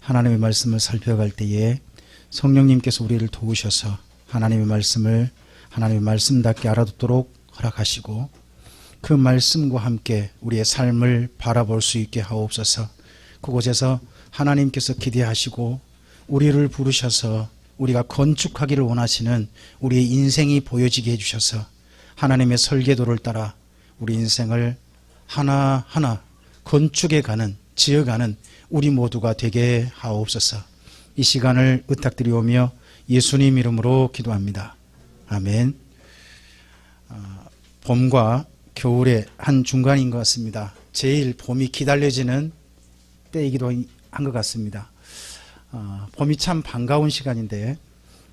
하나님의 말씀을 살펴갈 때에 성령님께서 우리를 도우셔서 하나님의 말씀을 하나님의 말씀답게 알아듣도록 허락하시고 그 말씀과 함께 우리의 삶을 바라볼 수 있게 하옵소서. 그곳에서 하나님께서 기대하시고 우리를 부르셔서 우리가 건축하기를 원하시는 우리의 인생이 보여지게 해주셔서 하나님의 설계도를 따라 우리 인생을 하나하나 건축해 가는, 지어가는 우리 모두가 되게 하옵소서. 이 시간을 부탁드리오며 예수님 이름으로 기도합니다. 아멘. 봄과 겨울의 한 중간인 것 같습니다. 제일 봄이 기다려지는 때이기도 한 것 같습니다. 봄이 참 반가운 시간인데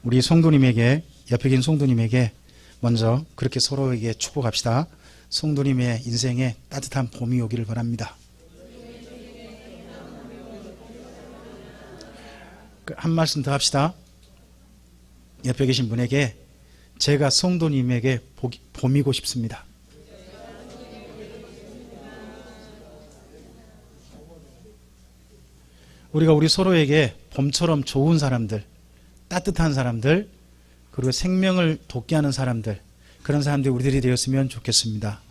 우리 성도님에게, 옆에 계신 성도님에게 먼저 그렇게 서로에게 축복합시다. 성도님의 인생에 따뜻한 봄이 오기를 바랍니다. 한 말씀 더 합시다. 옆에 계신 분에게 제가 성도님에게 봄이고 싶습니다. 우리가 우리 서로에게 봄처럼 좋은 사람들, 따뜻한 사람들, 그리고 생명을 돋게 하는 사람들, 그런 사람들이 우리들이 되었으면 좋겠습니다.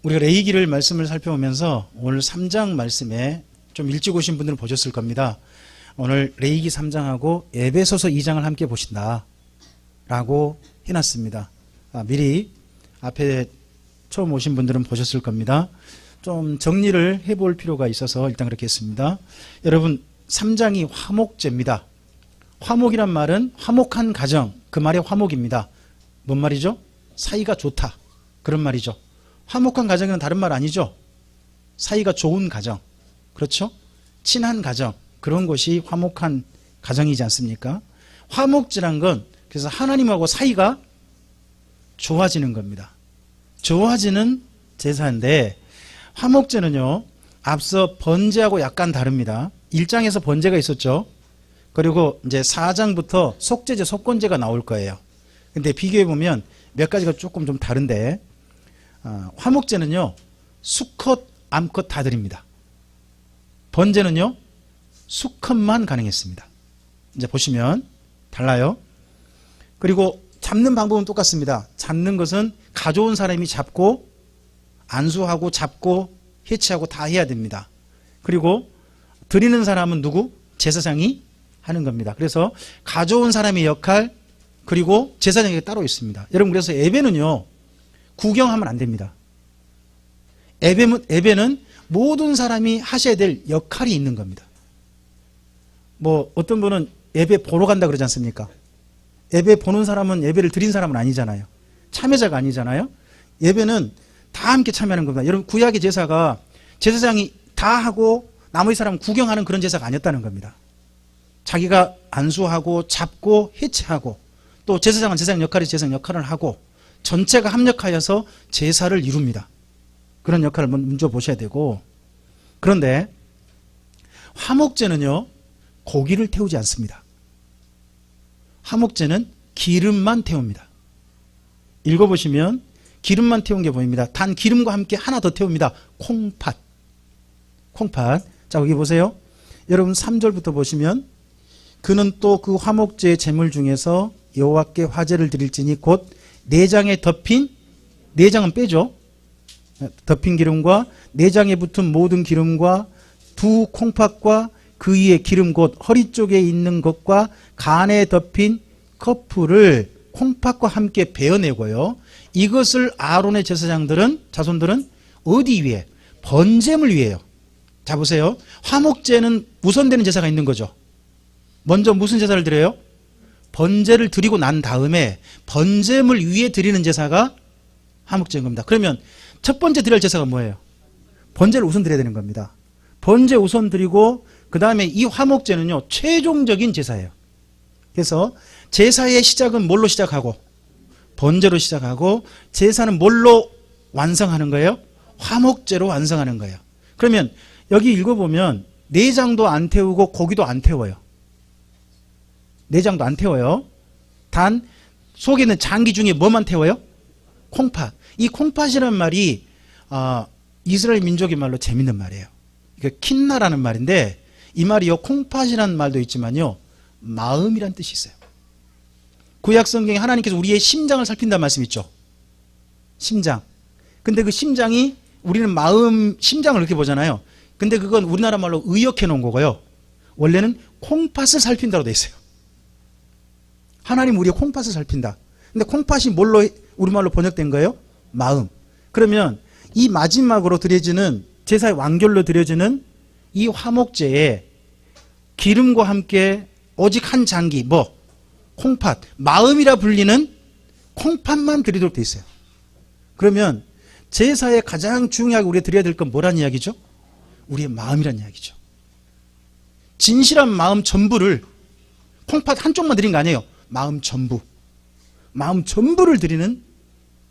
우리가 레위기를 말씀을 살펴보면서 오늘 3장 말씀에 좀 일찍 오신 분들은 보셨을 겁니다. 오늘 레위기 3장하고 에베소서 2장을 함께 보신다 라고 해놨습니다. 미리 앞에 처음 오신 분들은 보셨을 겁니다. 좀 정리를 해볼 필요가 있어서 일단 그렇게 했습니다. 여러분, 3장이 화목제입니다. 화목이란 말은 화목한 가정, 그 말이 화목입니다. 뭔 말이죠? 사이가 좋다, 그런 말이죠. 화목한 가정은 다른 말 아니죠? 사이가 좋은 가정, 그렇죠? 친한 가정, 그런 것이 화목한 가정이지 않습니까? 화목제란 건 그래서 하나님하고 사이가 좋아지는 겁니다. 좋아지는 제사인데 화목제는요, 앞서 번제하고 약간 다릅니다. 1장에서 번제가 있었죠. 그리고 이제 4장부터 속죄제, 속건제가 나올 거예요. 근데 비교해보면 몇 가지가 조금 좀 다른데, 화목제는요, 수컷, 암컷 다 드립니다. 번제는요, 수컷만 가능했습니다. 이제 보시면 달라요. 그리고 잡는 방법은 똑같습니다. 잡는 것은 가져온 사람이 잡고 안수하고 잡고 해치하고 다 해야 됩니다. 그리고 드리는 사람은 누구? 제사장이 하는 겁니다. 그래서 가져온 사람의 역할, 그리고 제사장이 따로 있습니다. 여러분, 그래서 예배는요, 구경하면 안 됩니다. 예배는 모든 사람이 하셔야 될 역할이 있는 겁니다. 뭐 어떤 분은 예배 보러 간다 그러지 않습니까? 예배 보는 사람은 예배를 드린 사람은 아니잖아요. 참여자가 아니잖아요. 예배는 다 함께 참여하는 겁니다. 여러분, 구약의 제사가 제사장이 다 하고 나머지 사람은 구경하는 그런 제사가 아니었다는 겁니다. 자기가 안수하고 잡고 해체하고 또 제사장은 제사장 역할이 제사장 역할을 하고 전체가 합력하여서 제사를 이룹니다. 그런 역할을 먼저 보셔야 되고, 그런데 화목제는요, 고기를 태우지 않습니다. 화목제는 기름만 태웁니다. 읽어보시면 기름만 태운 게 보입니다. 단 기름과 함께 하나 더 태웁니다. 콩팥. 자, 여기 보세요. 여러분 3절부터 보시면 그는 또 그 화목제의 제물 중에서 여호와께 화제를 드릴지니 곧 내장에 덮인, 내장은 빼죠. 덮인 기름과 내장에 붙은 모든 기름과 두 콩팥과 그 위에 기름 곧 허리 쪽에 있는 것과 간에 덮인 커프를 콩팥과 함께 베어내고요. 이것을 아론의 제사장들은, 자손들은 어디 위에? 번제물 위에요. 자, 보세요. 화목제는 우선되는 제사가 있는 거죠. 먼저 무슨 제사를 드려요? 번제를 드리고 난 다음에 번제물 위에 드리는 제사가 화목제인 겁니다. 그러면 첫 번째 드릴 제사가 뭐예요? 번제를 우선 드려야 되는 겁니다. 번제 우선 드리고 그 다음에 이 화목제는요, 최종적인 제사예요. 그래서 제사의 시작은 뭘로 시작하고 번제로 시작하고 제사는 뭘로 완성하는 거예요? 화목제로 완성하는 거예요. 그러면 여기 읽어보면 내장도 안 태우고 고기도 안 태워요. 내장도 안 태워요. 단 속에 있는 장기 중에 뭐만 태워요? 콩팥. 이 콩팥이라는 말이 이스라엘 민족의 말로 재밌는 말이에요. 킨나라는 말인데 이 말이요, 콩팥이라는 말도 있지만요, 마음이란 뜻이 있어요. 구약 성경에 하나님께서 우리의 심장을 살핀다는 말씀 있죠. 심장. 근데 그 심장이, 우리는 마음, 심장을 이렇게 보잖아요. 근데 그건 우리나라 말로 의역해 놓은 거고요. 원래는 콩팥을 살핀다고 돼 있어요. 하나님 우리의 콩팥을 살핀다. 근데 콩팥이 뭘로 우리말로 번역된 거예요? 마음. 그러면 이 마지막으로 드려지는 제사의 완결로 드려지는 이 화목제에 기름과 함께 오직 한 장기, 뭐 콩팥, 마음이라 불리는 콩팥만 드리도록 돼 있어요. 그러면 제사에 가장 중요하게 우리가 드려야 될 건 뭐란 이야기죠? 우리의 마음이란 이야기죠. 진실한 마음 전부를, 콩팥 한쪽만 드린 거 아니에요. 마음 전부. 마음 전부를 드리는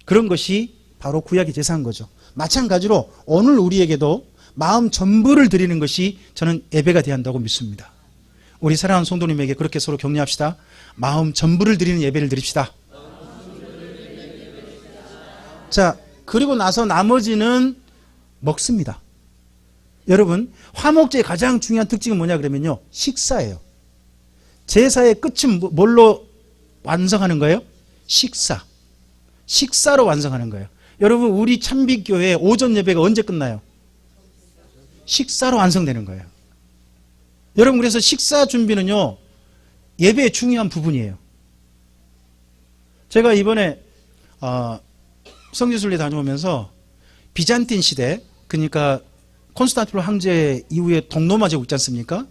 그런 것이 바로 구약의 제사인 거죠. 마찬가지로 오늘 우리에게도 마음 전부를 드리는 것이 저는 예배가 되어야 한다고 믿습니다. 우리 사랑하는 성도님에게 그렇게 서로 격려합시다. 마음 전부를 드리는 예배를 드립시다. 자, 그리고 나서 나머지는 먹습니다. 여러분, 화목제의 가장 중요한 특징은 뭐냐 그러면요, 식사예요. 제사의 끝은 뭘로 완성하는 거예요? 식사. 식사로 완성하는 거예요. 여러분, 우리 참빛교회 오전 예배가 언제 끝나요? 식사로 완성되는 거예요. 여러분, 그래서 식사 준비는요, 예배의 중요한 부분이에요. 제가 이번에 성지순례 다녀오면서 비잔틴 시대, 그러니까 콘스탄티노 황제 이후에 동로마 제국 있지 않습니까?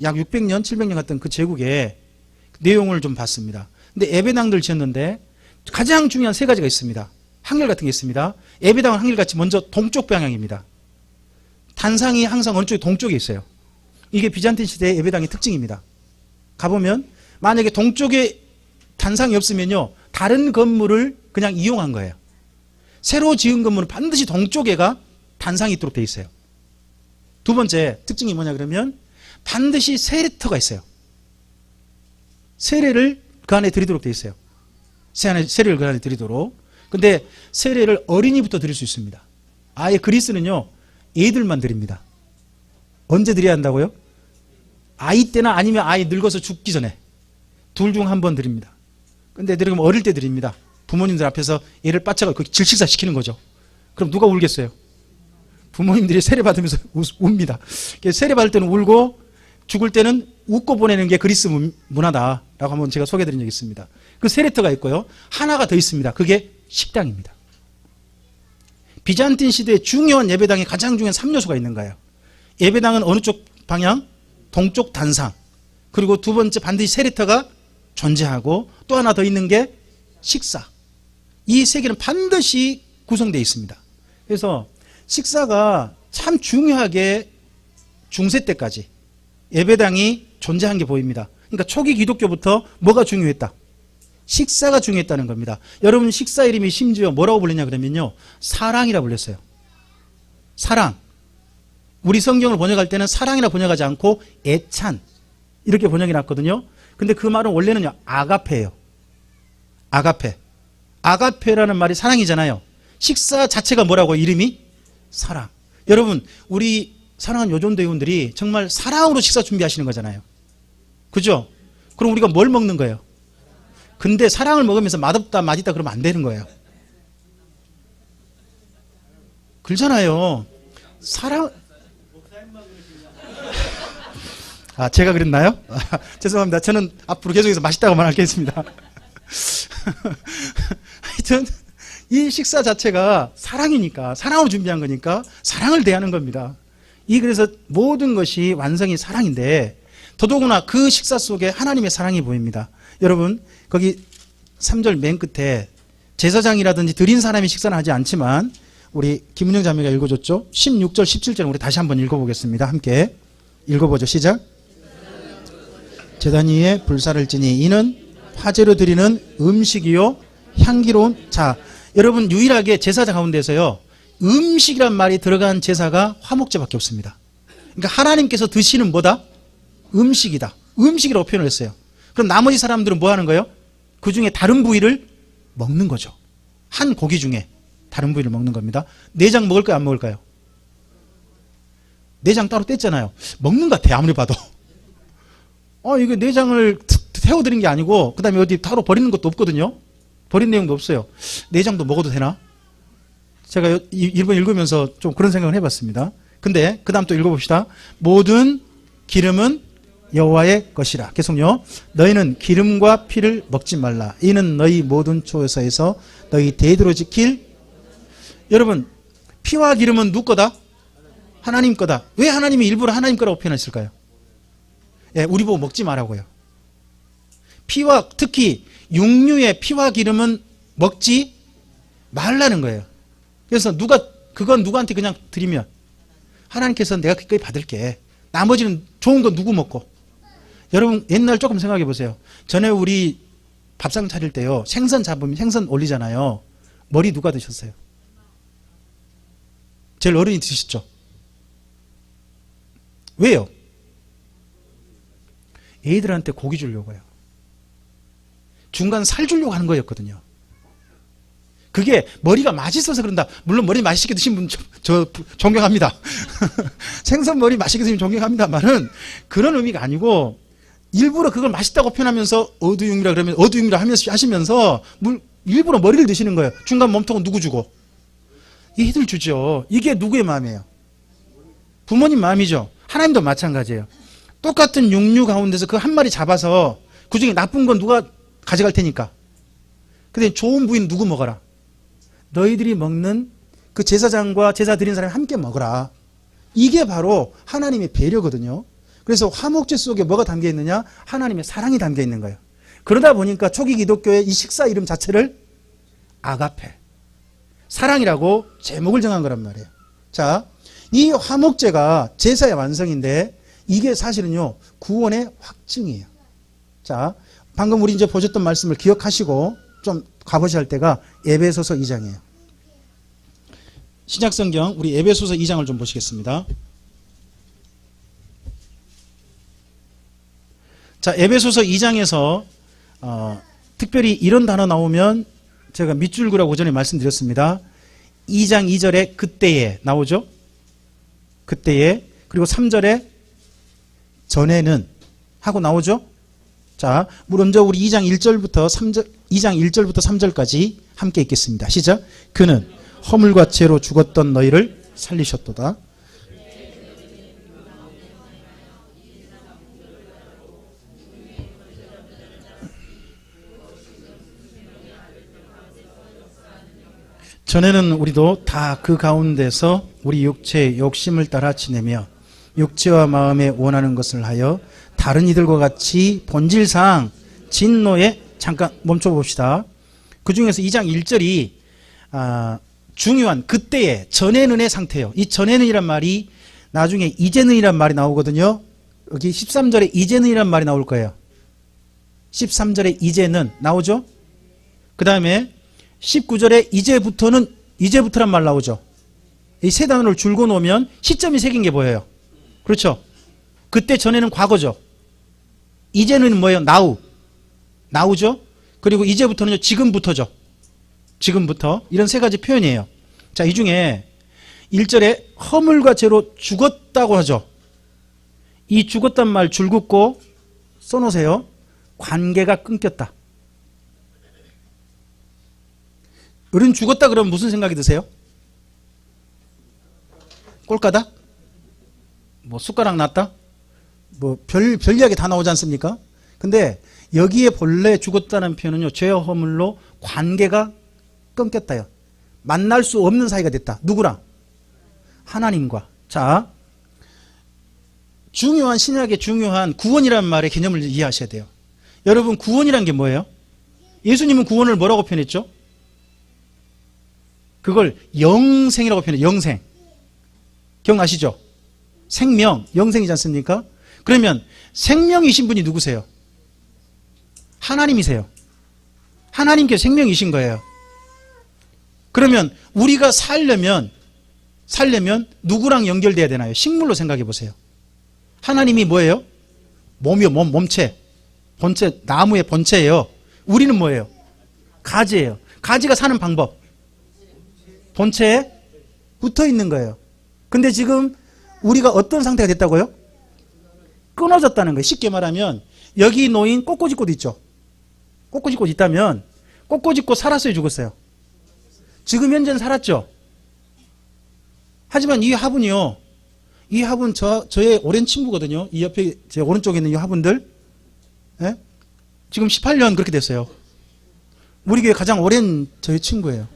약 600년, 700년 갔던 그 제국의 내용을 좀 봤습니다. 근데 예배당들 지었는데 가장 중요한 세 가지가 있습니다. 한결같은 게 있습니다. 예배당은 한결같이 먼저 동쪽 방향입니다. 단상이 항상 어느 쪽에 동쪽에 있어요. 이게 비잔틴 시대의 예배당의 특징입니다. 가보면 만약에 동쪽에 단상이 없으면요, 다른 건물을 그냥 이용한 거예요. 새로 지은 건물은 반드시 동쪽에가 단상이 있도록 돼 있어요. 두 번째 특징이 뭐냐 그러면 반드시 세례터가 있어요. 세례를 그 안에 드리도록 돼 있어요. 세례를 그 안에 드리도록. 근데 세례를 어린이부터 드릴 수 있습니다. 아예 그리스는요, 애들만 드립니다. 언제 드려야 한다고요? 아이 때나 아니면 아이 늙어서 죽기 전에 둘 중 한 번 드립니다. 근데 애들이 그럼 어릴 때 드립니다. 부모님들 앞에서 얘를 빠쳐가 질식사 시키는 거죠. 그럼 누가 울겠어요? 부모님들이 세례 받으면서 웁니다. 세례 받을 때는 울고 죽을 때는 웃고 보내는 게 그리스 문화다라고 한번 제가 소개해드린 적이 있습니다. 그 세례터가 있고요. 하나가 더 있습니다. 그게 식당입니다. 비잔틴 시대의 중요한 예배당에 가장 중요한 3요소가 있는 거예요. 예배당은 어느 쪽 방향? 동쪽 단상. 그리고 두 번째 반드시 세례터가 존재하고 또 하나 더 있는 게 식사. 이 세 개는 반드시 구성되어 있습니다. 그래서 식사가 참 중요하게 중세 때까지 예배당이 존재한 게 보입니다. 그러니까 초기 기독교부터 뭐가 중요했다? 식사가 중요했다는 겁니다. 여러분, 식사 이름이 심지어 뭐라고 불리냐 그러면요, 사랑이라 불렸어요. 사랑. 우리 성경을 번역할 때는 사랑이라 번역하지 않고 애찬 이렇게 번역이 났거든요. 근데 그 말은 원래는요, 아가페예요. 아가페. 아가페라는 말이 사랑이잖아요. 식사 자체가 뭐라고? 이름이 사랑. 여러분, 우리 사랑하는 요존대원들이 정말 사랑으로 식사 준비하시는 거잖아요. 그죠? 그럼 우리가 뭘 먹는 거예요? 근데 사랑을 먹으면서 맛없다 맛있다 그러면 안 되는 거예요. 그렇잖아요. 사랑. 제가 그랬나요? 죄송합니다. 저는 앞으로 계속해서 맛있다고만 하겠습니다. 하여튼 이 식사 자체가 사랑이니까, 사랑으로 준비한 거니까 사랑을 대하는 겁니다. 그래서 모든 것이 완성이 사랑인데 더더구나 그 식사 속에 하나님의 사랑이 보입니다. 여러분, 거기 3절 맨 끝에 제사장이라든지 드린 사람이 식사는 하지 않지만 우리 김은영 자매가 읽어줬죠. 16절 17절 우리 다시 한번 읽어보겠습니다. 함께 읽어보죠. 시작. 제단 위에 불사를 지니 이는 화제로 드리는 음식이요 향기로운 자. 여러분, 유일하게 제사장 가운데서요, 음식이란 말이 들어간 제사가 화목제밖에 없습니다. 그러니까 하나님께서 드시는 뭐다? 음식이다. 음식이라고 표현을 했어요. 그럼 나머지 사람들은 뭐 하는 거예요? 그 중에 다른 부위를 먹는 거죠. 한 고기 중에 다른 부위를 먹는 겁니다. 내장 먹을까요? 안 먹을까요? 내장 따로 뗐잖아요. 먹는 것 같아, 아무리 봐도. 이게 내장을 태워드린 게 아니고, 그 다음에 어디 따로 버리는 것도 없거든요. 버린 내용도 없어요. 내장도 먹어도 되나? 제가 이번 읽으면서 좀 그런 생각을 해봤습니다. 근데 그 다음 또 읽어봅시다. 모든 기름은 여호와의 것이라. 계속요. 너희는 기름과 피를 먹지 말라. 이는 너희 모든 초에서 너희 대대로 지킬. 여러분, 피와 기름은 누구 거다? 하나님 거다. 왜 하나님이 일부러 하나님 거라고 표현했을까요? 예, 우리 보고 먹지 말라고요. 피와, 특히 육류의 피와 기름은 먹지 말라는 거예요. 그래서 그건 누구한테 그냥 드리면 하나님께서 내가 그까지 받을게. 나머지는 좋은 건 누구 먹고. 여러분, 옛날 조금 생각해 보세요. 전에 우리 밥상 차릴 때요, 생선 잡으면 생선 올리잖아요. 머리 누가 드셨어요? 제일 어른이 드셨죠? 왜요? 애들한테 고기 주려고요. 중간 살 주려고 하는 거였거든요. 그게 머리가 맛있어서 그런다. 물론 머리 맛있게 드신 분 저 존경합니다. 생선 머리 맛있게 드시면 존경합니다만은 그런 의미가 아니고 일부러 그걸 맛있다고 표현하면서 어두육이라 그러면 어두육이라 하면서 하시면서 일부러 머리를 드시는 거예요. 중간 몸통은 누구 주고? 얘들 주죠. 이게 누구의 마음이에요? 부모님 마음이죠. 하나님도 마찬가지예요. 똑같은 육류 가운데서 그 한 마리 잡아서 그중에 나쁜 건 누가 가져갈 테니까. 근데 좋은 부위는 누구 먹어라? 너희들이 먹는 그 제사장과 제사 드린 사람이 함께 먹어라. 이게 바로 하나님의 배려거든요. 그래서 화목제 속에 뭐가 담겨 있느냐? 하나님의 사랑이 담겨 있는 거예요. 그러다 보니까 초기 기독교의 이 식사 이름 자체를 아가페, 사랑이라고 제목을 정한 거란 말이에요. 자, 이 화목제가 제사의 완성인데 이게 사실은요, 구원의 확증이에요. 자, 방금 우리 이제 보셨던 말씀을 기억하시고 좀 가보셔야 할 때가 에베소서 2장이에요. 신약성경 우리 에베소서 2장을 좀 보시겠습니다. 자, 에베소서 2장에서 특별히 이런 단어 나오면 제가 밑줄 그라고 전에 말씀드렸습니다. 2장 2절에 그때에 나오죠. 그때에. 그리고 3절에 전에는 하고 나오죠. 자, 먼저 우리 2장 1절부터 3절까지 함께 읽겠습니다. 시작. 그는 허물과 죄로 죽었던 너희를 살리셨도다. 전에는 우리도 다 그 가운데서 우리 육체의 욕심을 따라 지내며 육체와 마음에 원하는 것을 하여 다른 이들과 같이 본질상 진노에 잠깐 멈춰봅시다. 그 중에서 2장 1절이 중요한 그때의 전에는의 상태예요. 이 전에는이란 말이 나중에 이제는이란 말이 나오거든요. 여기 13절에 이제는이란 말이 나올 거예요. 13절에 이제는 나오죠. 그 다음에 19절에 이제부터란 말 나오죠. 이 세 단어를 줄고 놓으면 시점이 새긴 게 보여요. 그렇죠. 그때 전에는 과거죠. 이제는 뭐예요? now죠. 그리고 이제부터는요, 지금부터죠. 지금부터. 이런 세 가지 표현이에요. 자, 이 중에 1절에 허물과 죄로 죽었다고 하죠. 이 죽었단 말 줄 긋고 써놓으세요. 관계가 끊겼다. 어른 죽었다 그러면 무슨 생각이 드세요? 꼴까다? 뭐 숟가락 났다? 뭐 별 이야기 다 나오지 않습니까? 근데 여기에 본래 죽었다는 표현은요, 죄와 허물로 관계가 끊겼다요. 만날 수 없는 사이가 됐다. 누구랑? 하나님과. 자, 중요한 신약의 중요한 구원이라는 말의 개념을 이해하셔야 돼요. 여러분, 구원이란 게 뭐예요? 예수님은 구원을 뭐라고 표현했죠? 그걸 영생이라고 표현해요. 영생. 기억나시죠? 생명, 영생이지 않습니까? 그러면 생명이신 분이 누구세요? 하나님이세요. 하나님께서 생명이신 거예요. 그러면 우리가 살려면 누구랑 연결돼야 되나요? 식물로 생각해 보세요. 하나님이 뭐예요? 몸이요, 몸체. 본체, 나무의 본체예요. 우리는 뭐예요? 가지예요. 가지가 사는 방법. 본체에 붙어 있는 거예요. 근데 지금 우리가 어떤 상태가 됐다고요? 끊어졌다는 거예요. 쉽게 말하면 여기 놓인 꽃꽂이꽃 있죠. 꽃꽂이꽃 있다면 꽃꽂이꽃 살았어요, 죽었어요? 지금 현재는 살았죠. 하지만 이 화분이요. 이 화분 저의 오랜 친구거든요. 이 옆에 제 오른쪽에 있는 이 화분들. 예? 지금 18년 그렇게 됐어요. 우리 교회 가장 오랜 저희 친구예요.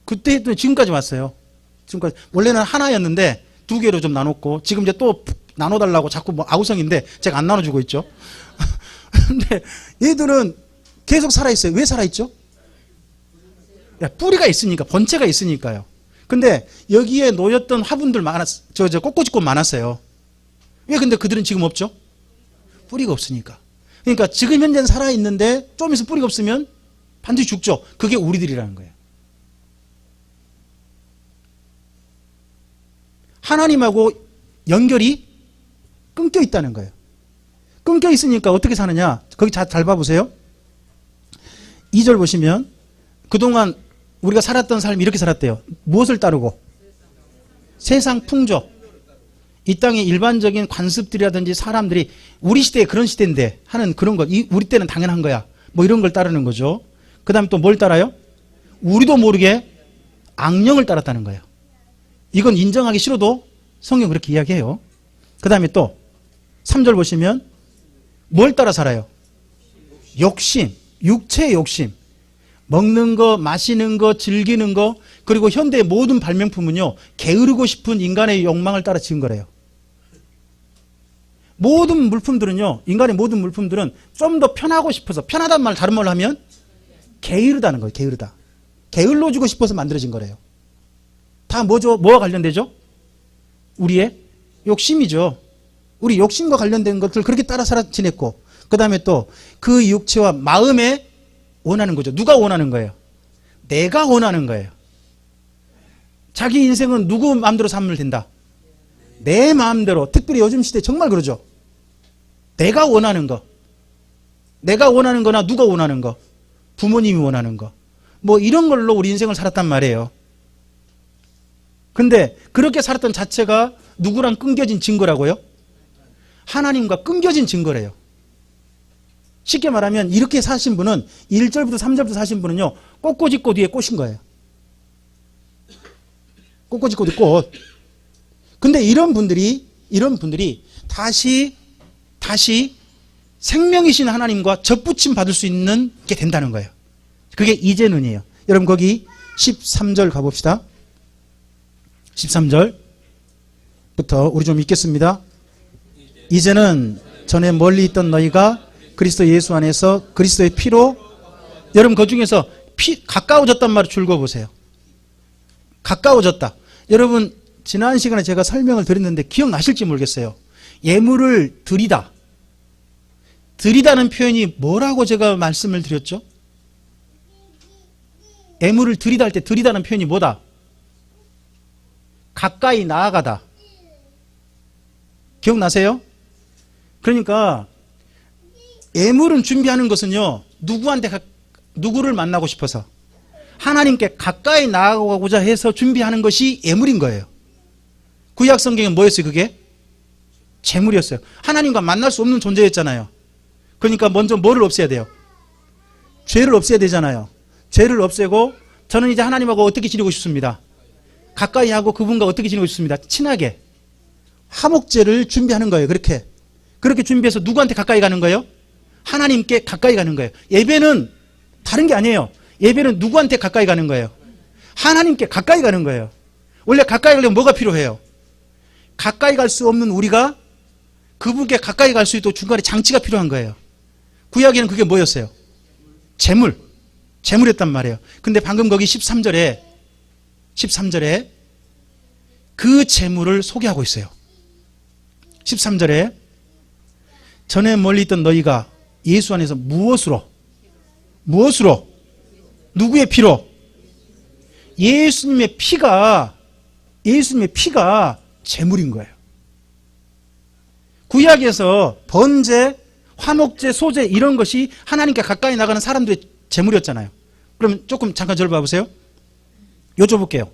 그때 했더니 지금까지 왔어요. 지금까지. 원래는 하나였는데 2개로 좀 나눴고 지금 이제 또 나눠달라고 자꾸 뭐 아우성인데 제가 안 나눠주고 있죠. 근데 얘들은 계속 살아있어요. 왜 살아있죠? 뿌리가 있으니까, 본체가 있으니까요. 근데 여기에 놓였던 화분들 저 꽃꽂이꽃 많았어요. 왜 근데 그들은 지금 없죠? 뿌리가 없으니까. 그러니까 지금 현재는 살아있는데 좀 있으면 뿌리가 없으면 반드시 죽죠. 그게 우리들이라는 거예요. 하나님하고 연결이 끊겨 있다는 거예요. 끊겨 있으니까 어떻게 사느냐? 거기 잘 봐보세요. 2절 보시면 그동안 우리가 살았던 삶이 이렇게 살았대요. 무엇을 따르고? 세상 풍조. 이 땅의 일반적인 관습들이라든지 사람들이 우리 시대에 그런 시대인데 하는 그런 것. 우리 때는 당연한 거야. 뭐 이런 걸 따르는 거죠. 그 다음에 또 뭘 따라요? 우리도 모르게 악령을 따랐다는 거예요. 이건 인정하기 싫어도 성경 그렇게 이야기해요. 그 다음에 또 3절 보시면 뭘 따라 살아요? 욕심, 육체의 욕심. 먹는 거, 마시는 거, 즐기는 거, 그리고 현대의 모든 발명품은요, 게으르고 싶은 인간의 욕망을 따라 지은 거래요. 모든 물품들은요, 인간의 모든 물품들은 좀 더 편하고 싶어서, 편하다는 말 다른 말로 하면 게으르다는 거예요. 게으르다. 게을러지고 싶어서 만들어진 거래요. 다 뭐죠? 뭐와 관련되죠? 우리의 욕심이죠. 우리 욕심과 관련된 것들 그렇게 따라 살아 지냈고, 그 다음에 또 그 육체와 마음에 원하는 거죠. 누가 원하는 거예요? 내가 원하는 거예요. 자기 인생은 누구 마음대로 살면 된다? 내 마음대로. 특별히 요즘 시대 정말 그러죠. 내가 원하는 거. 내가 원하는 거나 누가 원하는 거. 부모님이 원하는 거. 뭐 이런 걸로 우리 인생을 살았단 말이에요. 근데 그렇게 살았던 자체가 누구랑 끊겨진 증거라고요? 하나님과 끊겨진 증거래요. 쉽게 말하면 이렇게 사신 분은 1절부터 3절부터 사신 분은요, 꽃꽂이꽃 위에 꽃인 거예요. 꽃꽂이꽃이 꽃. 근데 이런 분들이 다시 생명이신 하나님과 접붙임 받을 수 있는 게 된다는 거예요. 그게 이제는이에요. 여러분 거기 13절 가봅시다. 13절부터 우리 좀 읽겠습니다. 이제는 전에 멀리 있던 너희가 그리스도 예수 안에서 그리스도의 피로, 여러분 그 중에서 가까워졌단 말을 줄거 보세요. 가까워졌다. 여러분 지난 시간에 제가 설명을 드렸는데 기억나실지 모르겠어요. 예물을 드리다. 드리다는 표현이 뭐라고 제가 말씀을 드렸죠? 예물을 드리다 할 때 드리다는 표현이 뭐다? 가까이 나아가다. 기억나세요? 그러니까 예물은 준비하는 것은요, 누구를 만나고 싶어서 하나님께 가까이 나아가고자 해서 준비하는 것이 예물인 거예요. 구약 성경은 뭐였어요? 그게? 재물이었어요. 하나님과 만날 수 없는 존재였잖아요. 그러니까 먼저 뭐를 없애야 돼요? 죄를 없애야 되잖아요. 죄를 없애고 저는 이제 하나님하고 어떻게 지내고 싶습니다. 가까이 하고 그분과 어떻게 지내고 싶습니다. 친하게. 화목제를 준비하는 거예요. 그렇게 준비해서 누구한테 가까이 가는 거예요? 하나님께 가까이 가는 거예요. 예배는 다른 게 아니에요. 예배는 누구한테 가까이 가는 거예요? 하나님께 가까이 가는 거예요. 원래 가까이 가려면 뭐가 필요해요? 가까이 갈 수 없는 우리가 그분께 가까이 갈 수 있도록 중간에 장치가 필요한 거예요. 구약에는 그게 뭐였어요? 재물이었단 말이에요. 근데 방금 거기 13절에 그 재물을 소개하고 있어요. 13절에 전에 멀리 있던 너희가 예수 안에서 무엇으로? 누구의 피로? 예수님의 피가 재물인 거예요. 구약에서 번제, 화목제, 소제 이런 것이 하나님께 가까이 나가는 사람들의 재물이었잖아요. 그럼 조금 잠깐 저를 봐보세요. 여쭤볼게요.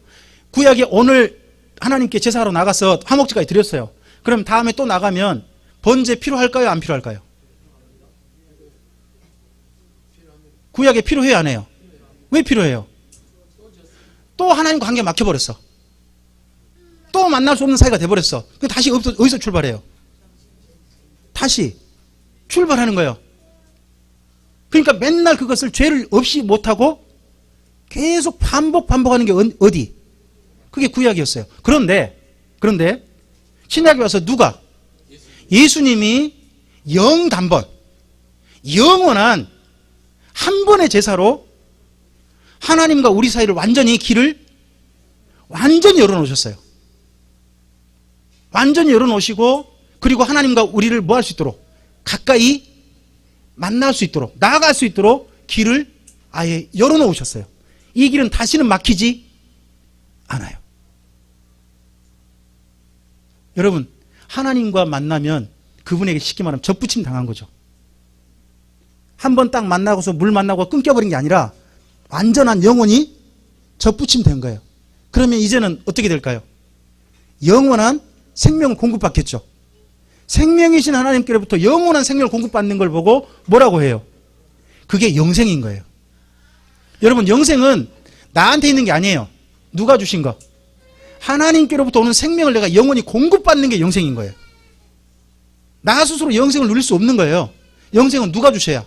구약에 오늘 하나님께 제사하러 나가서 화목제까지 드렸어요. 그럼 다음에 또 나가면 번제 필요할까요? 안 필요할까요? 구약에 필요해요? 안 해요? 왜 필요해요? 또 하나님과 관계 막혀버렸어. 또 만날 수 없는 사이가 돼버렸어. 다시 어디서 출발해요? 다시 출발하는 거예요. 그러니까 맨날 그것을 죄를 없이 못하고 계속 반복하는 게 어디? 그게 구약이었어요. 그런데 신약에 와서 누가? 예수님이 영단번, 영원한 한 번의 제사로 하나님과 우리 사이를 길을 완전히 열어놓으셨어요. 완전히 열어놓으시고, 그리고 하나님과 우리를 뭐 할 수 있도록, 가까이 만날 수 있도록, 나아갈 수 있도록 길을 아예 열어놓으셨어요. 이 길은 다시는 막히지 않아요. 여러분, 하나님과 만나면 그분에게 쉽게 말하면 접붙임 당한 거죠. 한 번 딱 만나고서 물 만나고 끊겨버린 게 아니라 완전한 영혼이 접붙임 된 거예요. 그러면 이제는 어떻게 될까요? 영원한 생명을 공급받겠죠. 생명이신 하나님께로부터 영원한 생명을 공급받는 걸 보고 뭐라고 해요? 그게 영생인 거예요. 여러분, 영생은 나한테 있는 게 아니에요. 누가 주신 거? 하나님께로부터 오는 생명을 내가 영원히 공급받는 게 영생인 거예요. 나 스스로 영생을 누릴 수 없는 거예요. 영생은 누가 주셔야?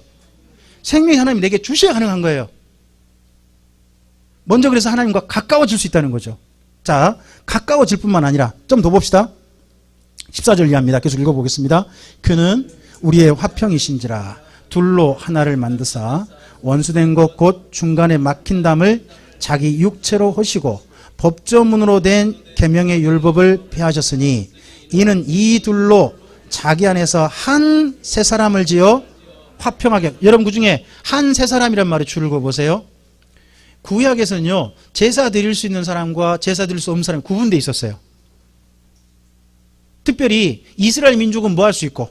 생명이 하나님이 내게 주셔야 가능한 거예요. 먼저 그래서 하나님과 가까워질 수 있다는 거죠. 자, 가까워질 뿐만 아니라 좀 더 봅시다. 14절 이하입니다. 계속 읽어보겠습니다. 그는 우리의 화평이신지라 둘로 하나를 만드사 원수된 것 곧 중간에 막힌 담을 자기 육체로 하시고 법조문으로 된 계명의 율법을 폐하셨으니 이는 이 둘로 자기 안에서 한 세 사람을 지어 화평하게. 여러분, 그 중에 한 세 사람이란 말을 줄 읽어보세요. 구약에서는요, 제사 드릴 수 있는 사람과 제사 드릴 수 없는 사람이 구분되어 있었어요. 특별히 이스라엘 민족은 뭐 할 수 있고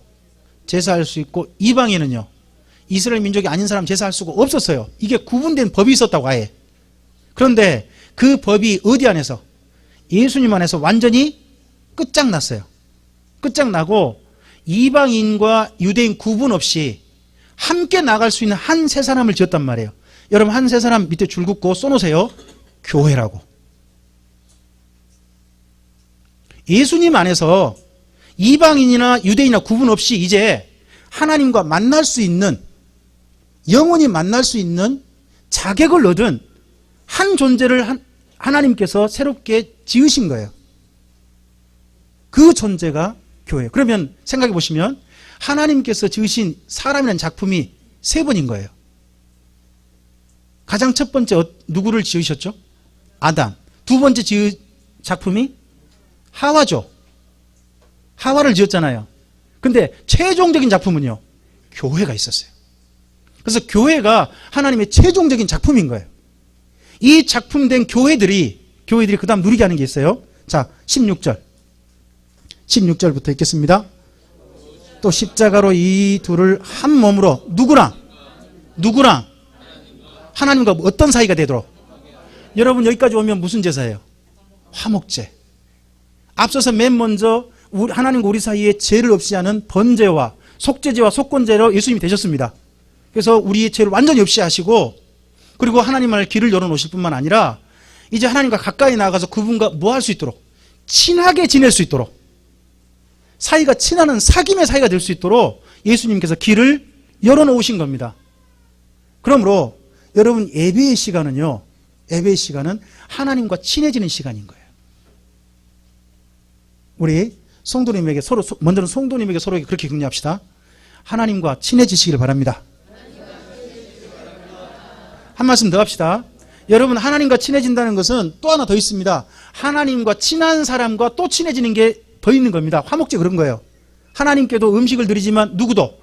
제사할 수 있고, 이방인은요 이스라엘 민족이 아닌 사람 제사할 수가 없었어요. 이게 구분된 법이 있었다고 아예. 그런데 그 법이 어디 안에서? 예수님 안에서 완전히 끝장났어요. 끝장나고 이방인과 유대인 구분 없이 함께 나갈 수 있는 한 세 사람을 지었단 말이에요. 여러분, 한 세 사람 밑에 줄 긋고 써놓으세요. 교회라고. 예수님 안에서 이방인이나 유대인이나 구분 없이 이제 하나님과 만날 수 있는, 영원히 만날 수 있는 자격을 얻은 한 존재를 하나님께서 새롭게 지으신 거예요. 그 존재가 교회예요. 그러면 생각해 보시면 하나님께서 지으신 사람이라는 작품이 세 번인 거예요. 가장 첫 번째 누구를 지으셨죠? 아담. 두 번째 작품이 하와죠. 하와를 지었잖아요. 근데 최종적인 작품은요, 교회가 있었어요. 그래서 교회가 하나님의 최종적인 작품인 거예요. 이 작품된 교회들이 그 다음 누리게 하는 게 있어요. 자, 16절부터 읽겠습니다. 또 십자가로 이 둘을 한 몸으로 누구랑 하나님과 어떤 사이가 되도록. 여러분, 여기까지 오면 무슨 제사예요? 화목제. 앞서서 맨 먼저 하나님과 우리 사이에 죄를 없이 하는 번제와 속죄제와 속건제로 예수님이 되셨습니다. 그래서 우리의 죄를 완전히 없이 하시고, 그리고 하나님을 길을 열어놓으실 뿐만 아니라 이제 하나님과 가까이 나아가서 그분과 뭐 할 수 있도록, 친하게 지낼 수 있도록, 사이가 친하는 사귐의 사이가 될 수 있도록 예수님께서 길을 열어놓으신 겁니다. 그러므로 여러분, 예배의 시간은 하나님과 친해지는 시간인 거예요. 우리 성도님에게 먼저는 성도님에게 서로 그렇게 격려합시다. 하나님과 친해지시길 바랍니다. 한 말씀 더 합시다. 여러분, 하나님과 친해진다는 것은 또 하나 더 있습니다. 하나님과 친한 사람과 또 친해지는 게 더 있는 겁니다. 화목제 그런 거예요. 하나님께도 음식을 드리지만 누구도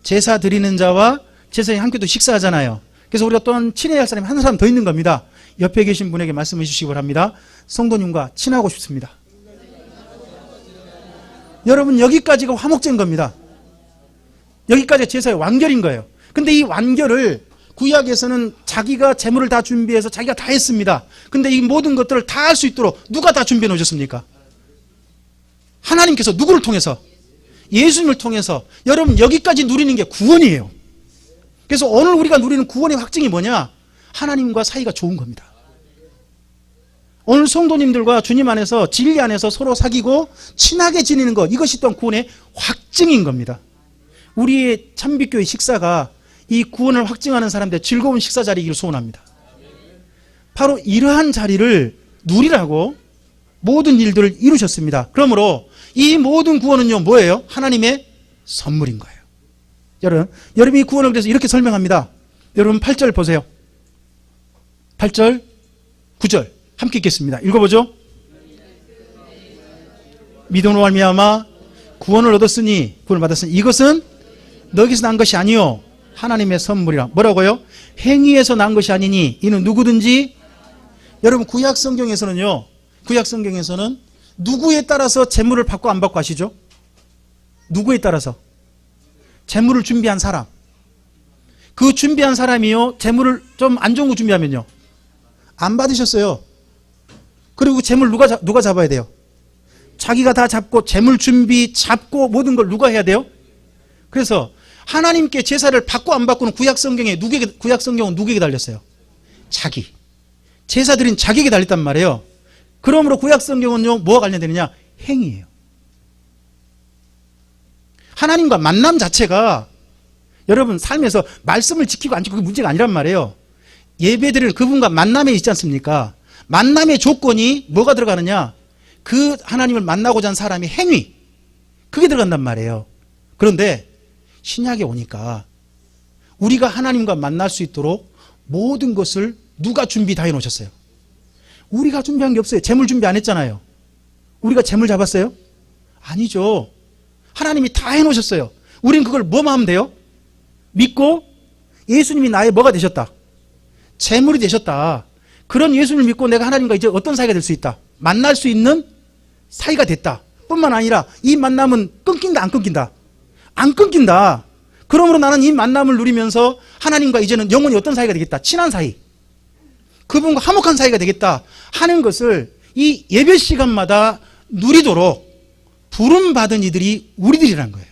제사 드리는 자와 제사에 함께도 식사하잖아요. 그래서 우리가 또한 친해야 할 사람이 한 사람 더 있는 겁니다. 옆에 계신 분에게 말씀해 주시기 바랍니다. 성도님과 친하고 싶습니다. 여러분, 여기까지가 화목제인 겁니다. 여기까지가 제사의 완결인 거예요. 근데 이 완결을 구약에서는 자기가 재물을 다 준비해서 자기가 다 했습니다. 근데 이 모든 것들을 다 할 수 있도록 누가 다 준비해 놓으셨습니까? 하나님께서 누구를 통해서? 예수님을 통해서. 여러분, 여기까지 누리는 게 구원이에요. 그래서 오늘 우리가 누리는 구원의 확증이 뭐냐? 하나님과 사이가 좋은 겁니다. 오늘 성도님들과 주님 안에서, 진리 안에서 서로 사귀고 친하게 지내는 것, 이것이 또한 구원의 확증인 겁니다. 우리의 참빛교회 식사가 이 구원을 확증하는 사람들의 즐거운 식사 자리이기를 소원합니다. 바로 이러한 자리를 누리라고 모든 일들을 이루셨습니다. 그러므로 이 모든 구원은요, 뭐예요? 하나님의 선물인 거예요. 여러분이 구원을 그래서 이렇게 설명합니다. 여러분 8절 보세요. 8절, 9절 함께 읽겠습니다. 읽어보죠. 믿음으로 말미암아 구원을 얻었으니, 구원을 받았으니 이것은 너기서 난 것이 아니요 하나님의 선물이라. 뭐라고요? 행위에서 난 것이 아니니 이는 누구든지. 여러분, 구약 성경에서는요, 구약 성경에서는 누구에 따라서 재물을 받고 안 받고 아시죠? 누구에 따라서? 재물을 준비한 사람. 그 준비한 사람이요, 재물을 좀 안 좋은 거 준비하면요, 안 받으셨어요. 그리고 재물 누가 잡아야 돼요? 자기가 다 잡고, 재물 준비 잡고 모든 걸 누가 해야 돼요? 그래서 하나님께 제사를 받고 안 받고는 구약 성경은 누구에게 달렸어요? 자기. 제사 드린 자기에게 달렸단 말이에요. 그러므로 구약 성경은요, 뭐와 관련되느냐? 행위예요. 하나님과 만남 자체가 여러분 삶에서 말씀을 지키고 안 지키고 그게 문제가 아니란 말이에요. 예배드리는 그분과 만남에 있지 않습니까? 만남의 조건이 뭐가 들어가느냐? 그 하나님을 만나고자 하는 사람의 행위, 그게 들어간단 말이에요. 그런데 신약에 오니까 우리가 하나님과 만날 수 있도록 모든 것을 누가 준비 다 해놓으셨어요? 우리가 준비한 게 없어요. 재물 준비 안 했잖아요. 우리가 재물 잡았어요? 아니죠. 하나님이 다 해놓으셨어요. 우리는 그걸 뭐만 하면 돼요? 믿고 예수님이 나의 뭐가 되셨다? 재물이 되셨다. 그런 예수님을 믿고 내가 하나님과 이제 어떤 사이가 될 수 있다? 만날 수 있는 사이가 됐다. 뿐만 아니라 이 만남은 끊긴다, 안 끊긴다? 안 끊긴다. 그러므로 나는 이 만남을 누리면서 하나님과 이제는 영원히 어떤 사이가 되겠다? 친한 사이. 그분과 화목한 사이가 되겠다 하는 것을 이 예배 시간마다 누리도록 부름받은 이들이 우리들이라는 거예요.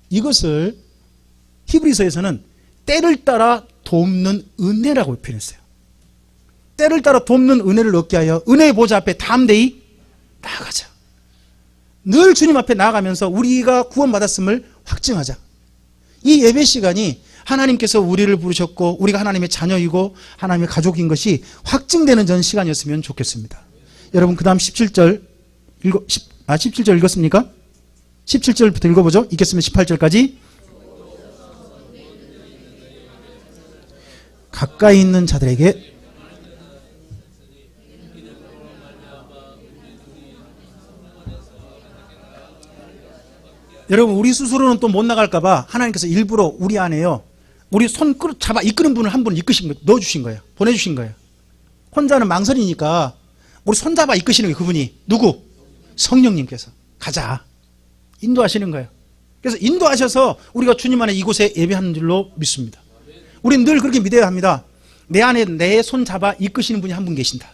이것을 히브리서에서는 때를 따라 돕는 은혜라고 표현했어요. 때를 따라 돕는 은혜를 얻게 하여 은혜의 보좌 앞에 담대히 나아가자. 늘 주님 앞에 나아가면서 우리가 구원받았음을 확증하자. 이 예배 시간이 하나님께서 우리를 부르셨고 우리가 하나님의 자녀이고 하나님의 가족인 것이 확증되는 전 시간이었으면 좋겠습니다. 여러분, 그 다음 17절 17절 읽었습니까? 17절부터 읽어보죠. 읽겠으면 18절까지. 가까이 있는 자들에게 여러분, 우리 스스로는 또 못 나갈까봐 하나님께서 일부러 우리 안에요, 우리 손 잡아 이끄는 분을 한 분을 넣어주신 거예요. 보내주신 거예요. 혼자는 망설이니까 우리 손 잡아 이끄시는 거예요. 그분이 누구? 성령님께서. 가자, 인도하시는 거예요. 그래서 인도하셔서 우리가 주님 안에 이곳에 예배하는 줄로 믿습니다. 우리는 늘 그렇게 믿어야 합니다. 내 안에 내 손 잡아 이끄시는 분이 한 분 계신다.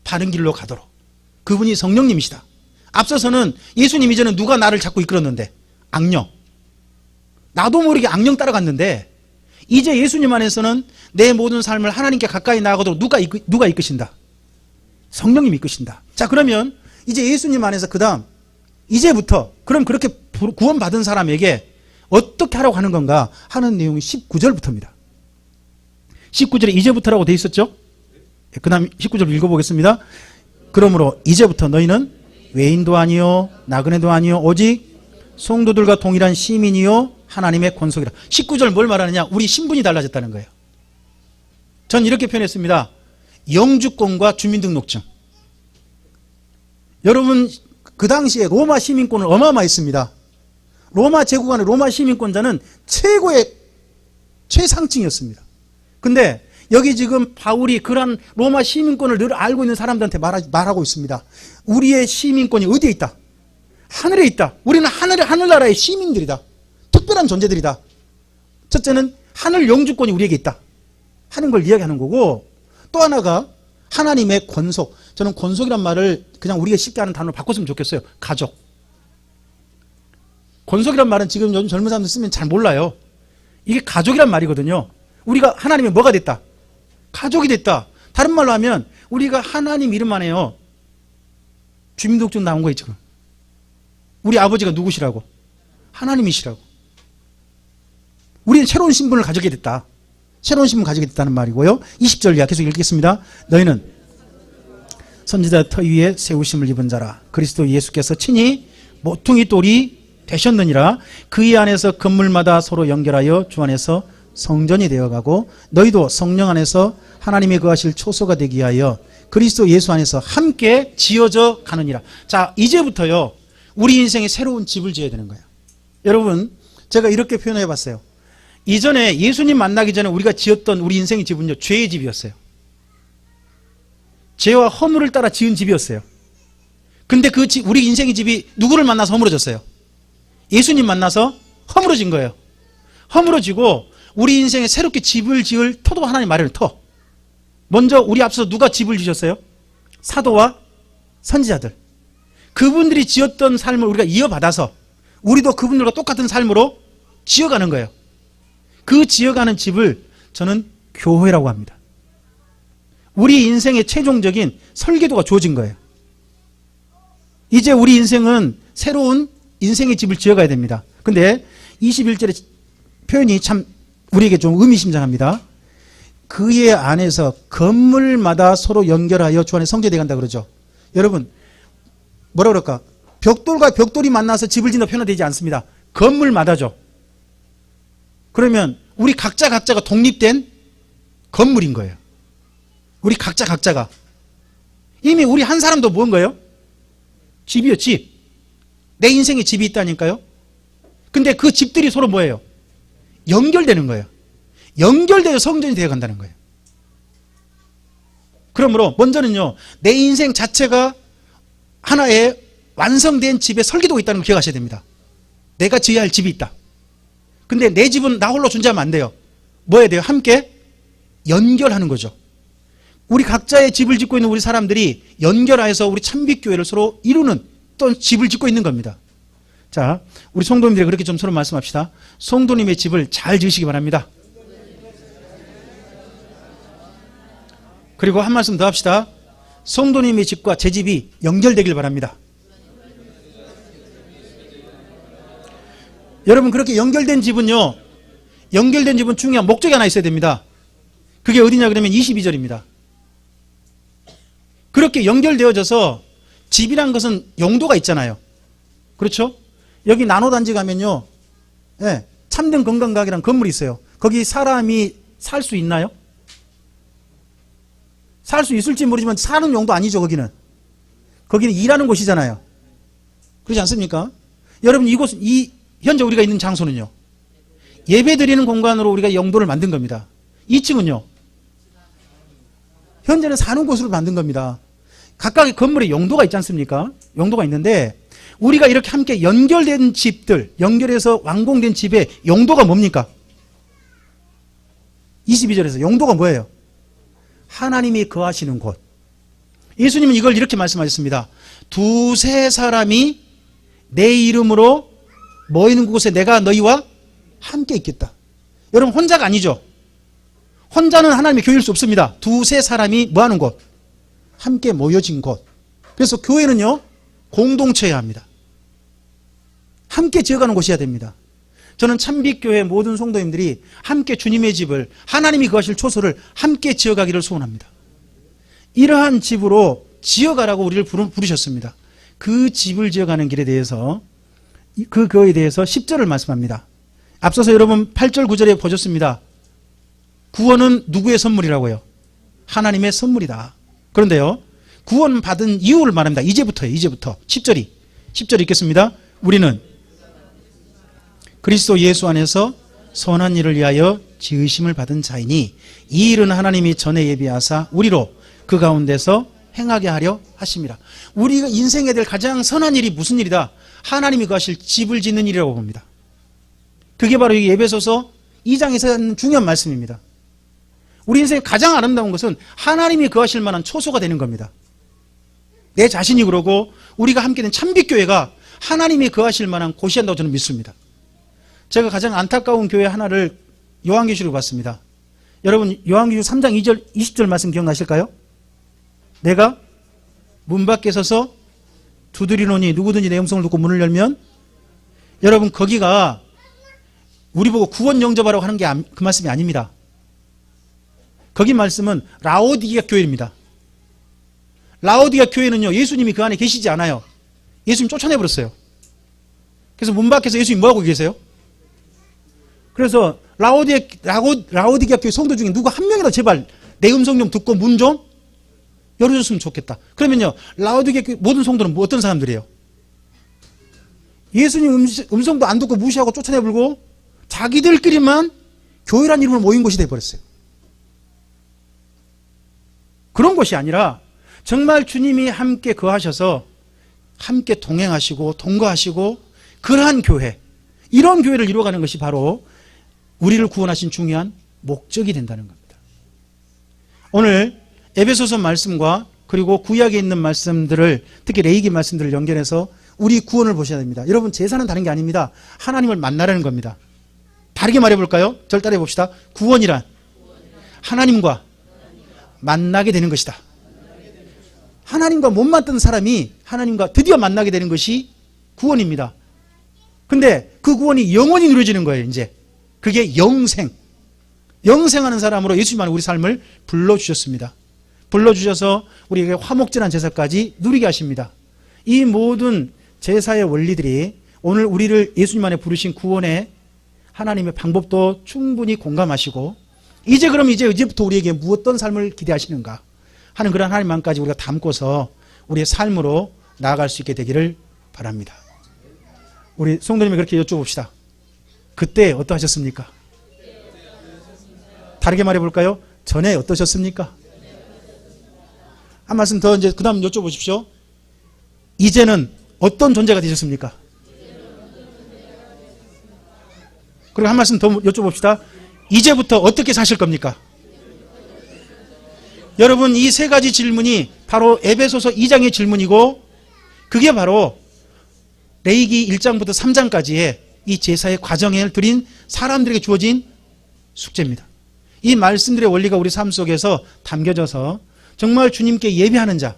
바른 길로 가도록. 그분이 성령님이시다. 앞서서는 예수님 이전에 누가 나를 자꾸 이끌었는데? 악령. 나도 모르게 악령 따라갔는데 이제 예수님 안에서는 내 모든 삶을 하나님께 가까이 나아가도록 누가 이끄신다? 성령님이 이끄신다. 자, 그러면 이제 예수님 안에서 그 다음 이제부터 그럼 그렇게 구원받은 사람에게 어떻게 하라고 하는 건가 하는 내용이 19절부터입니다. 19절에 이제부터라고 돼 있었죠? 그 다음 19절 읽어보겠습니다. 그러므로 이제부터 너희는 외인도 아니요 나그네도 아니요 오직 성도들과 동일한 시민이요 하나님의 권속이라. 19절 뭘 말하느냐? 우리 신분이 달라졌다는 거예요. 전 이렇게 표현했습니다. 영주권과 주민등록증. 여러분, 그 당시에 로마 시민권은 어마어마했습니다. 로마 제국 안에 로마 시민권자는 최고의 최상층이었습니다. 근데 여기 지금 바울이 그런 로마 시민권을 늘 알고 있는 사람들한테 말하고 있습니다. 우리의 시민권이 어디에 있다? 하늘에 있다. 우리는 하늘나라의 시민들이다. 특별한 존재들이다. 첫째는 하늘 영주권이 우리에게 있다 하는 걸 이야기하는 거고, 또 하나가 하나님의 권속. 저는 권속이란 말을 그냥 우리가 쉽게 하는 단어로 바꿨으면 좋겠어요. 가족. 권속이란 말은 지금 요즘 젊은 사람들 쓰면 잘 몰라요. 이게 가족이란 말이거든요. 우리가 하나님의 뭐가 됐다? 가족이 됐다. 다른 말로 하면 우리가 하나님 이름 안에요. 주민등록증 나온 거 있죠. 우리 아버지가 누구시라고? 하나님이시라고. 우리는 새로운 신분을 가지게 됐다. 새로운 신분을 가지게 됐다는 말이고요. 20절 계속 읽겠습니다. 너희는 선지자 터 위에 세우심을 입은 자라. 그리스도 예수께서 친히 모퉁이 돌이 되셨느니라. 그의 안에서 건물마다 서로 연결하여 주 안에서 성전이 되어가고 너희도 성령 안에서 하나님의 거하실 초소가 되기 위하여 그리스도 예수 안에서 함께 지어져 가느니라. 자, 이제부터요 우리 인생에 새로운 집을 지어야 되는 거예요. 여러분, 제가 이렇게 표현해 봤어요. 이전에 예수님 만나기 전에 우리가 지었던 우리 인생의 집은요 죄의 집이었어요. 죄와 허물을 따라 지은 집이었어요. 근데 그 집, 우리 인생의 집이 누구를 만나서 허물어졌어요? 예수님 만나서 허물어진 거예요. 허물어지고 우리 인생에 새롭게 집을 지을 터도 하나님 마련을 터. 먼저 우리 앞서서 누가 집을 지셨어요? 사도와 선지자들. 그분들이 지었던 삶을 우리가 이어받아서 우리도 그분들과 똑같은 삶으로 지어가는 거예요. 그 지어가는 집을 저는 교회라고 합니다. 우리 인생의 최종적인 설계도가 주어진 거예요. 이제 우리 인생은 새로운 인생의 집을 지어가야 됩니다. 근데 21절의 표현이 참 우리에게 좀 의미심장합니다. 그의 안에서 건물마다 서로 연결하여 주 안에 성전이 간다 그러죠. 여러분, 뭐라 그럴까? 벽돌과 벽돌이 만나서 집을 짓는 표현되지 않습니다. 건물마다죠. 그러면 우리 각자가 독립된 건물인 거예요. 우리 각자가. 이미 우리 한 사람도 뭔 거예요? 집이요, 집. 내 인생에 집이 있다니까요. 근데 그 집들이 서로 뭐예요? 연결되는 거예요. 연결되어 성전이 되어 간다는 거예요. 그러므로 먼저는요, 내 인생 자체가 하나의 완성된 집의 설계도가 있다는 걸 기억하셔야 됩니다. 내가 지어야 할 집이 있다. 근데 내 집은 나 홀로 존재하면 안 돼요. 뭐 해야 돼요? 함께 연결하는 거죠. 우리 각자의 집을 짓고 있는 우리 사람들이 연결하여서 우리 참빛교회를 서로 이루는 또 집을 짓고 있는 겁니다. 자, 우리 성도님들이 그렇게 좀 서로 말씀합시다. 성도님의 집을 잘 지으시기 바랍니다. 그리고 한 말씀 더 합시다. 성도님의 집과 제 집이 연결되길 바랍니다. 여러분, 그렇게 연결된 집은요, 연결된 집은 중요한 목적이 하나 있어야 됩니다. 그게 어디냐 그러면 22절입니다. 그렇게 연결되어져서 집이란 것은 용도가 있잖아요. 그렇죠? 여기 나노단지 가면요, 예, 참된 건강가게라는 건물이 있어요. 거기 사람이 살 수 있나요? 살 수 있을지 모르지만 사는 용도 아니죠. 거기는 일하는 곳이잖아요. 그렇지 않습니까? 여러분, 현재 우리가 있는 장소는요, 예배 드리는 공간으로 우리가 용도를 만든 겁니다. 2층은요, 현재는 사는 곳으로 만든 겁니다. 각각의 건물에 용도가 있지 않습니까? 용도가 있는데 우리가 이렇게 함께 연결된 집들, 연결해서 완공된 집의 용도가 뭡니까? 22절에서 용도가 뭐예요? 하나님이 거하시는 곳. 예수님은 이걸 이렇게 말씀하셨습니다. 두세 사람이 내 이름으로 모이는 곳에 내가 너희와 함께 있겠다. 여러분, 혼자가 아니죠. 혼자는 하나님의 교회일 수 없습니다. 두세 사람이 뭐하는 곳? 함께 모여진 곳. 그래서 교회는요, 공동체여야 합니다. 함께 지어가는 곳이어야 됩니다. 저는 참빛교회 모든 성도님들이 함께 주님의 집을, 하나님이 거하실 초소를 함께 지어가기를 소원합니다. 이러한 집으로 지어가라고 우리를 부르셨습니다. 그 집을 지어가는 길에 대해서, 그거에 대해서 10절을 말씀합니다. 앞서서 여러분 8절 9절에 보셨습니다. 구원은 누구의 선물이라고요? 하나님의 선물이다. 그런데요, 구원 받은 이유를 말합니다. 이제부터 10절 읽겠습니다. 우리는 그리스도 예수 안에서 선한 일을 위하여 지으심을 받은 자이니 이 일은 하나님이 전에 예비하사 우리로 그 가운데서 행하게 하려 하심이라. 우리가 인생에 될 가장 선한 일이 무슨 일이다? 하나님이 거하실 집을 짓는 일이라고 봅니다. 그게 바로 이 에베소서 2장에서 하는 중요한 말씀입니다. 우리 인생의 가장 아름다운 것은 하나님이 거하실 만한 초소가 되는 겁니다. 내 자신이 그러고 우리가 함께 된 참빛교회가 하나님이 거하실 만한 곳이 한다고 저는 믿습니다. 제가 가장 안타까운 교회 하나를 요한계시록으로 봤습니다. 여러분 요한계시록 3장 2절 20절 말씀 기억나실까요? 내가 문 밖에 서서 두드리노니 누구든지 내 음성을 듣고 문을 열면, 여러분 거기가 우리 보고 구원 영접하라고 하는 게 그 말씀이 아닙니다. 거기 말씀은 라오디게아 교회입니다. 라오디게아 교회는요, 예수님이 그 안에 계시지 않아요. 예수님 쫓아내버렸어요. 그래서 문 밖에서 예수님 뭐하고 계세요? 그래서 라오디게아 교회 성도 중에 누구 한 명이라도 제발 내 음성 좀 듣고 문 좀 열어줬으면 좋겠다. 그러면요, 라오디게아 교회 모든 성도는 뭐 어떤 사람들이에요? 예수님 음성도 안 듣고 무시하고 쫓아내버리고 자기들끼리만 교회란 이름으로 모인 곳이 되어버렸어요. 그런 것이 아니라 정말 주님이 함께 거하셔서 함께 동행하시고 동거하시고 그러한 교회, 이런 교회를 이루어가는 것이 바로 우리를 구원하신 중요한 목적이 된다는 겁니다. 오늘 에베소서 말씀과 그리고 구약에 있는 말씀들을, 특히 레위기 말씀들을 연결해서 우리 구원을 보셔야 됩니다. 여러분, 제사는 다른 게 아닙니다. 하나님을 만나라는 겁니다. 다르게 말해볼까요? 절 따라해 봅시다. 구원이란 하나님과 만나게 되는 것이다. 하나님과 못 맞던 사람이 하나님과 드디어 만나게 되는 것이 구원입니다. 근데 그 구원이 영원히 누려지는 거예요. 이제 그게 영생하는 사람으로 예수님 안에 우리 삶을 불러주셨습니다. 불러주셔서 우리에게 화목제란 제사까지 누리게 하십니다. 이 모든 제사의 원리들이 오늘 우리를 예수님 안에 부르신 구원의 하나님의 방법도 충분히 공감하시고, 이제부터 우리에게 어떤 삶을 기대하시는가 하는 그런 하나님 마음까지 우리가 담고서 우리의 삶으로 나아갈 수 있게 되기를 바랍니다. 우리 성도님이 그렇게 여쭤봅시다. 그때 어떠하셨습니까? 다르게 말해볼까요? 전에 어떠셨습니까? 한 말씀 더 이제 그 다음 여쭤보십시오. 이제는 어떤 존재가 되셨습니까? 그리고 한 말씀 더 여쭤봅시다. 이제부터 어떻게 사실 겁니까? 여러분, 이 세 가지 질문이 바로 에베소서 2장의 질문이고, 그게 바로 레위기 1장부터 3장까지의 이 제사의 과정을 들인 사람들에게 주어진 숙제입니다. 이 말씀들의 원리가 우리 삶 속에서 담겨져서 정말 주님께 예배하는 자,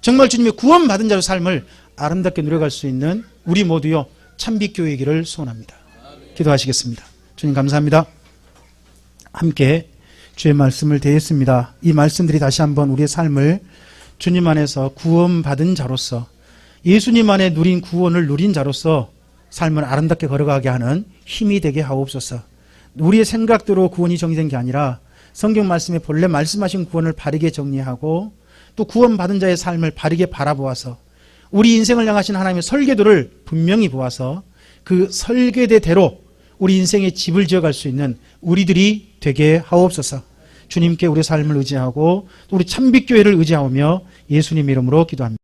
정말 주님의 구원받은 자의 삶을 아름답게 누려갈 수 있는 우리 모두요 참빛교회이기를 소원합니다. 기도하시겠습니다. 주님 감사합니다. 함께 주의 말씀을 대했습니다. 이 말씀들이 다시 한번 우리의 삶을 주님 안에서 구원받은 자로서, 예수님 안에 누린 구원을 누린 자로서 삶을 아름답게 걸어가게 하는 힘이 되게 하옵소서. 우리의 생각대로 구원이 정의된 게 아니라 성경 말씀에 본래 말씀하신 구원을 바르게 정리하고 또 구원받은 자의 삶을 바르게 바라보아서 우리 인생을 향하신 하나님의 설계도를 분명히 보아서 그 설계대대로 우리 인생의 집을 지어갈 수 있는 우리들이 되게 하옵소서. 주님께 우리 삶을 의지하고 우리 참빛교회를 의지하며 예수님 이름으로 기도합니다.